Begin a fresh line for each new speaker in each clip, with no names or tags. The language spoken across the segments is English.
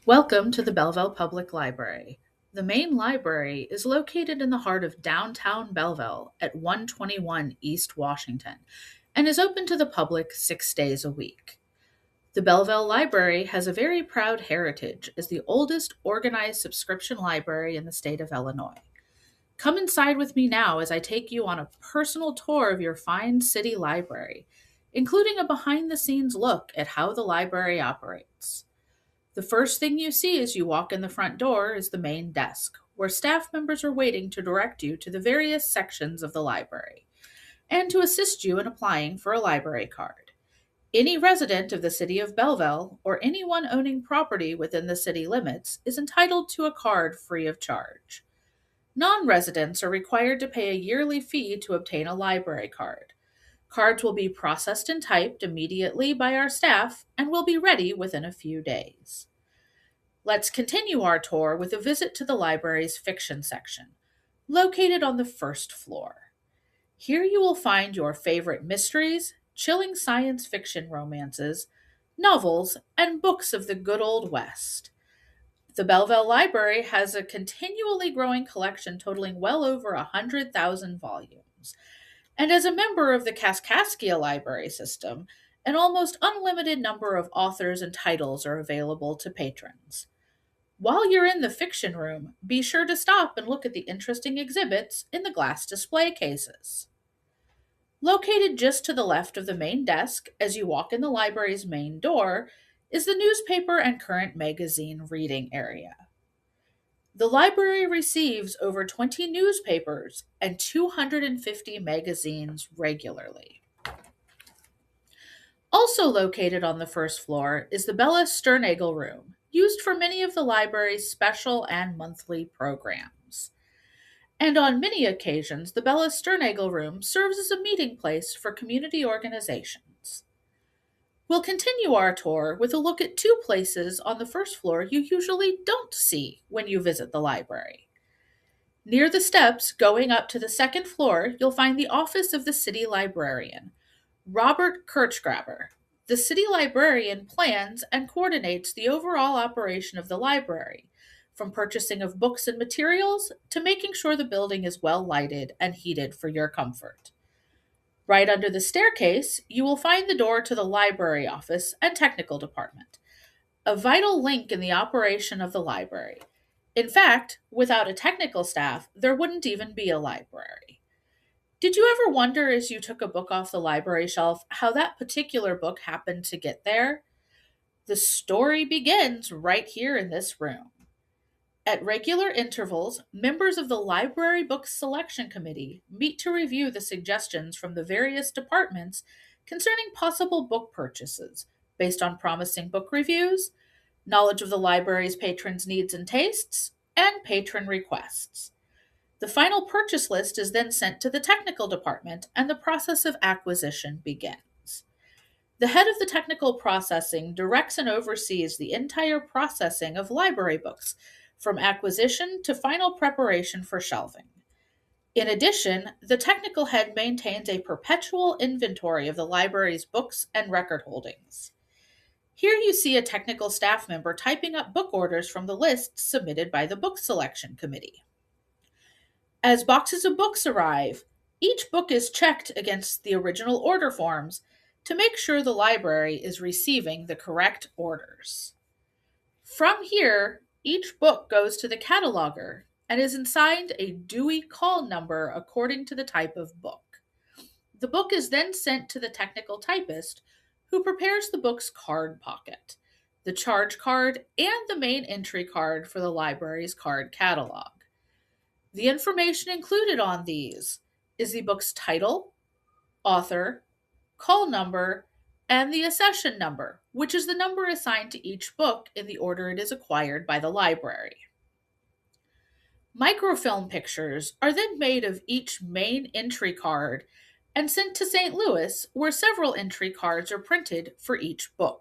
Welcome to the Belleville Public Library. The main library is located in the heart of downtown Belleville at 121 East Washington and is open to the public 6 days a week. The Belleville Library has a very proud heritage as the oldest organized subscription library in the state of Illinois. Come inside with me now as I take you on a personal tour of your fine city library, including a behind the scenes look at how the library operates. The first thing you see as you walk in the front door is the main desk, where staff members are waiting to direct you to the various sections of the library and to assist you in applying for a library card. Any resident of the city of Belleville or anyone owning property within the city limits is entitled to a card free of charge. Non-residents are required to pay a yearly fee to obtain a library card. Cards will be processed and typed immediately by our staff and will be ready within a few days. Let's continue our tour with a visit to the library's fiction section, located on the first floor. Here you will find your favorite mysteries, chilling science fiction romances, novels, and books of the good old West. The Belleville Library has a continually growing collection totaling well over 100,000 volumes. And as a member of the Kaskaskia Library System, an almost unlimited number of authors and titles are available to patrons. While you're in the fiction room, be sure to stop and look at the interesting exhibits in the glass display cases. Located just to the left of the main desk as you walk in the library's main door is the newspaper and current magazine reading area. The library receives over 20 newspapers and 250 magazines regularly. Also located on the first floor is the Bella Sternagel Room, used for many of the library's special and monthly programs. And on many occasions, the Bella Sternagel Room serves as a meeting place for community organizations. We'll continue our tour with a look at two places on the first floor you usually don't see when you visit the library. Near the steps going up to the second floor, you'll find the office of the city librarian, Robert Kirchgraber. The city librarian plans and coordinates the overall operation of the library, from purchasing of books and materials to making sure the building is well lighted and heated for your comfort. Right under the staircase, you will find the door to the library office and technical department, a vital link in the operation of the library. In fact, without a technical staff, there wouldn't even be a library. Did you ever wonder as you took a book off the library shelf how that particular book happened to get there? The story begins right here in this room. At regular intervals, members of the Library Book Selection Committee meet to review the suggestions from the various departments concerning possible book purchases based on promising book reviews, knowledge of the library's patrons' needs and tastes, and patron requests. The final purchase list is then sent to the technical department and the process of acquisition begins. The head of the technical processing directs and oversees the entire processing of library books, from acquisition to final preparation for shelving. In addition, the technical head maintains a perpetual inventory of the library's books and record holdings. Here you see a technical staff member typing up book orders from the list submitted by the Book Selection Committee. As boxes of books arrive, each book is checked against the original order forms to make sure the library is receiving the correct orders. From here, each book goes to the cataloger and is assigned a Dewey call number according to the type of book. The book is then sent to the technical typist, who prepares the book's card pocket, the charge card, and the main entry card for the library's card catalog. The information included on these is the book's title, author, call number, and the accession number, which is the number assigned to each book in the order it is acquired by the library. Microfilm pictures are then made of each main entry card and sent to St. Louis, where several entry cards are printed for each book.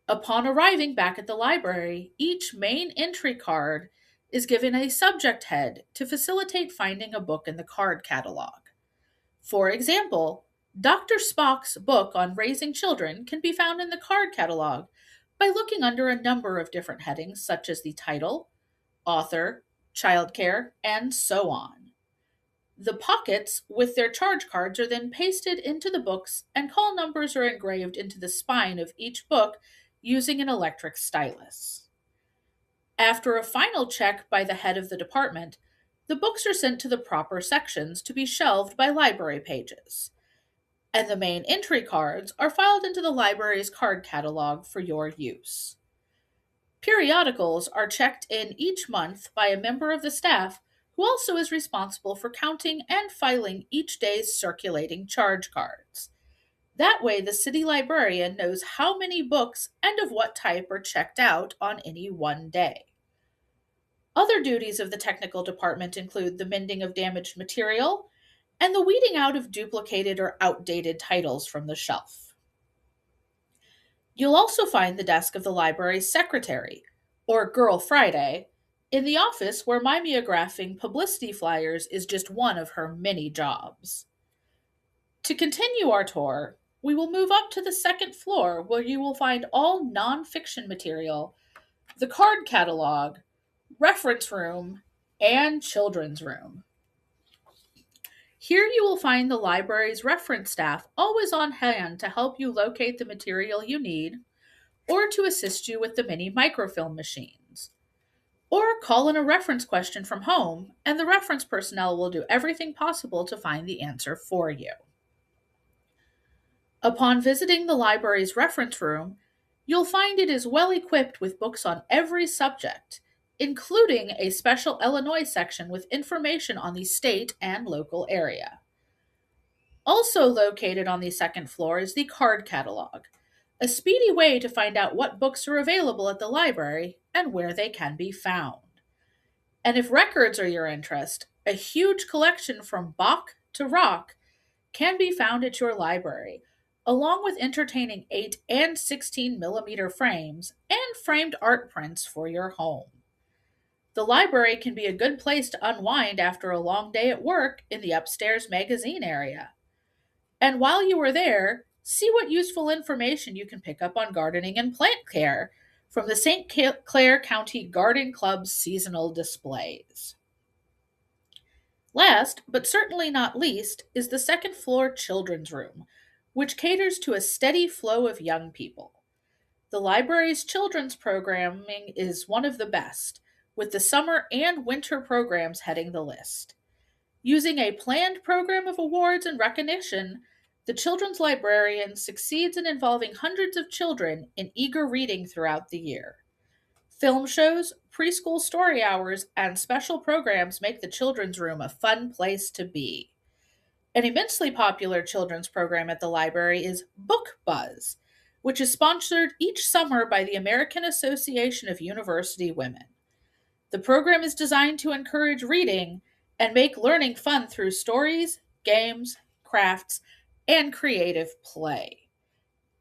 Upon arriving back at the library, each main entry card is given a subject head to facilitate finding a book in the card catalog. For example, Dr. Spock's book on raising children can be found in the card catalog, by looking under a number of different headings such as the title, author, childcare, and so on. The pockets with their charge cards are then pasted into the books, and call numbers are engraved into the spine of each book using an electric stylus. After a final check by the head of the department, the books are sent to the proper sections to be shelved by library pages, and the main entry cards are filed into the library's card catalog for your use. Periodicals are checked in each month by a member of the staff who also is responsible for counting and filing each day's circulating charge cards. That way, the city librarian knows how many books and of what type are checked out on any one day. Other duties of the technical department include the mending of damaged material and the weeding out of duplicated or outdated titles from the shelf. You'll also find the desk of the library's secretary, or Girl Friday, in the office where mimeographing publicity flyers is just one of her many jobs. To continue our tour, we will move up to the second floor where you will find all nonfiction material, the card catalog, reference room, and children's room. Here you will find the library's reference staff always on hand to help you locate the material you need, or to assist you with the mini microfilm machines. Or call in a reference question from home, and the reference personnel will do everything possible to find the answer for you. Upon visiting the library's reference room, you'll find it is well equipped with books on every subject, including a special Illinois section with information on the state and local area. Also located on the second floor is the card catalog, a speedy way to find out what books are available at the library and where they can be found. And if records are your interest, a huge collection from Bach to Rock can be found at your library, along with entertaining 8 and 16 millimeter frames and framed art prints for your home. The library can be a good place to unwind after a long day at work in the upstairs magazine area. And while you are there, see what useful information you can pick up on gardening and plant care from the St. Clair County Garden Club's seasonal displays. Last, but certainly not least, is the second floor children's room, which caters to a steady flow of young people. The library's children's programming is one of the best, with the summer and winter programs heading the list. Using a planned program of awards and recognition, the children's librarian succeeds in involving hundreds of children in eager reading throughout the year. Film shows, preschool story hours, and special programs make the children's room a fun place to be. An immensely popular children's program at the library is Book Buzz, which is sponsored each summer by the American Association of University Women. The program is designed to encourage reading and make learning fun through stories, games, crafts, and creative play.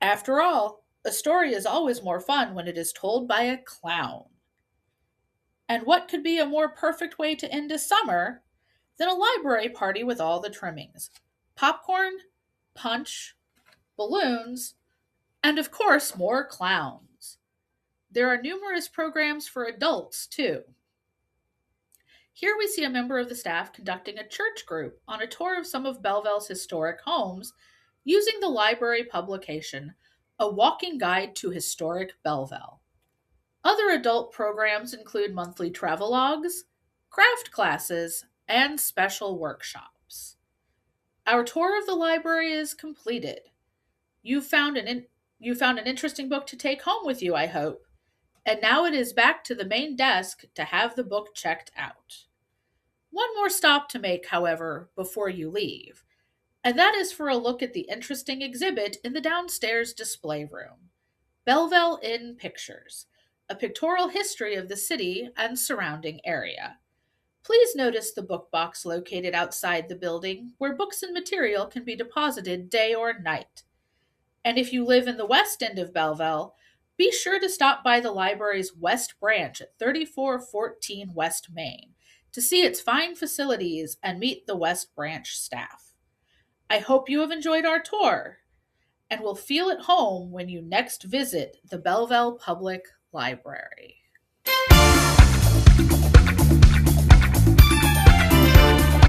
After all, a story is always more fun when it is told by a clown. And what could be a more perfect way to end a summer than a library party with all the trimmings? Popcorn, punch, balloons, and of course, more clowns. There are numerous programs for adults, too. Here we see a member of the staff conducting a church group on a tour of some of Belleville's historic homes using the library publication, A Walking Guide to Historic Belleville. Other adult programs include monthly travelogues, craft classes, and special workshops. Our tour of the library is completed. You found an interesting book to take home with you, I hope. And now it is back to the main desk to have the book checked out. One more stop to make, however, before you leave, and that is for a look at the interesting exhibit in the downstairs display room, Belleville in Pictures, a pictorial history of the city and surrounding area. Please notice the book box located outside the building where books and material can be deposited day or night. And if you live in the west end of Belleville, be sure to stop by the library's West Branch at 3414 West Main to see its fine facilities and meet the West Branch staff. I hope you have enjoyed our tour. and will feel at home when you next visit the Belleville Public Library.